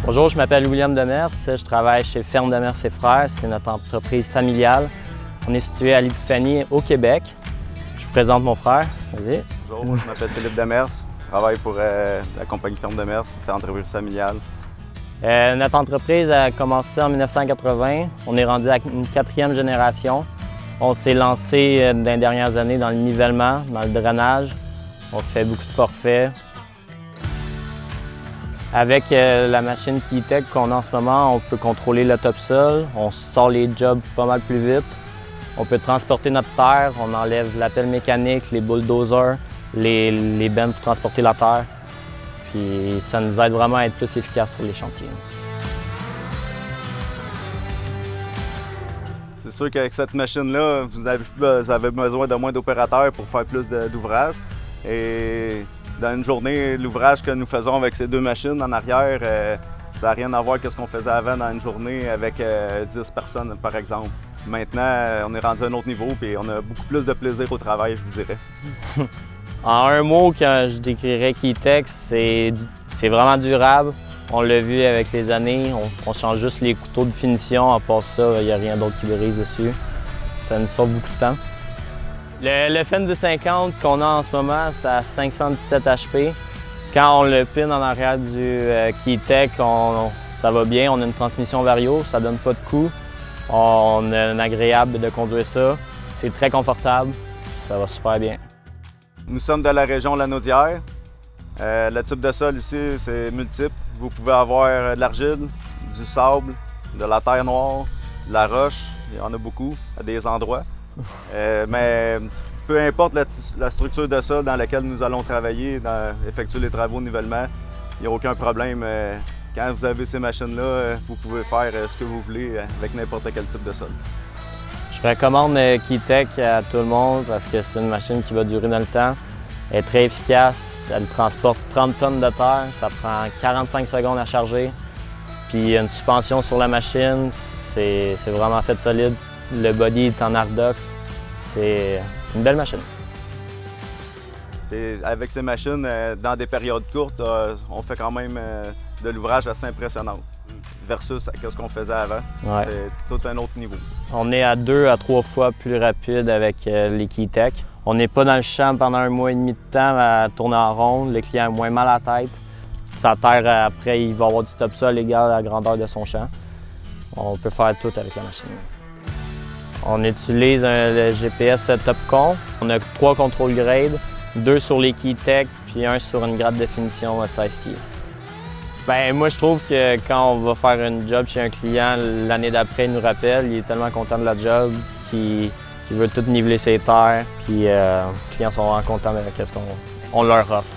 Bonjour, je m'appelle William Demers, je travaille chez Ferme Demers et Frères, c'est notre entreprise familiale. On est situé à l'Épiphanie au Québec. Je vous présente mon frère, vas-y. Bonjour, je m'appelle Philippe Demers, je travaille pour la compagnie Ferme Demers, c'est une entreprise familiale. Notre entreprise a commencé en 1980, on est rendu à une 4e génération. On s'est lancé dans les dernières années dans le nivellement, dans le drainage. On fait beaucoup de forfaits. Avec la machine Keytech qu'on a en ce moment, on peut contrôler le topsol, on sort les jobs pas mal plus vite. On peut transporter notre terre, on enlève la pelle mécanique, les bulldozers, les bennes pour transporter la terre. Puis ça nous aide vraiment à être plus efficaces sur les chantiers. C'est sûr qu'avec cette machine-là, vous avez besoin de moins d'opérateurs pour faire plus d'ouvrages. Et dans une journée, l'ouvrage que nous faisons avec ces deux machines en arrière, ça n'a rien à voir avec ce qu'on faisait avant dans une journée avec 10 personnes, par exemple. Maintenant, on est rendu à un autre niveau et on a beaucoup plus de plaisir au travail, je vous dirais. En un mot, quand je décrirais Keytech, c'est vraiment durable. On l'a vu avec les années, on change juste les couteaux de finition. À part ça, il n'y a rien d'autre qui brise dessus. Ça nous sauve beaucoup de temps. Le Fendt 250 qu'on a en ce moment, c'est à 517 HP. Quand on le pine en arrière du Keytech, ça va bien. On a une transmission Vario, ça donne pas de coup. On a un agréable de conduire ça. C'est très confortable, ça va super bien. Nous sommes de la région Lanaudière. Le type de sol ici, c'est multiple. Vous pouvez avoir de l'argile, du sable, de la terre noire, de la roche. Il y en a beaucoup à des endroits. Mais peu importe la structure de sol dans laquelle nous allons travailler, effectuer les travaux de nivellement, il n'y a aucun problème. Quand vous avez ces machines-là, vous pouvez faire ce que vous voulez avec n'importe quel type de sol. Je recommande Keytech à tout le monde parce que c'est une machine qui va durer dans le temps. Elle est très efficace, elle transporte 30 tonnes de terre, ça prend 45 secondes à charger. Puis il y a une suspension sur la machine, c'est vraiment fait solide. Le body est en Ardox, c'est une belle machine. Et avec ces machines, dans des périodes courtes, on fait quand même de l'ouvrage assez impressionnant versus ce qu'on faisait avant. Ouais. C'est tout un autre niveau. On est à 2 à 3 fois plus rapide avec les Keytech. On n'est pas dans le champ pendant 1 mois et demi de temps à tourner en ronde. Le client a moins mal à la tête. Sa terre, après, il va avoir du topsol égal à la grandeur de son champ. On peut faire tout avec la machine. On utilise le GPS Topcon. On a 3 contrôles grade, 2 sur les Keytech puis 1 sur une grade de finition 16 kg. Ben, moi, je trouve que quand on va faire un job chez un client, l'année d'après, il nous rappelle, il est tellement content de la job qu'il veut tout niveler ses terres. Puis les clients sont vraiment contents de ce qu'on leur offre.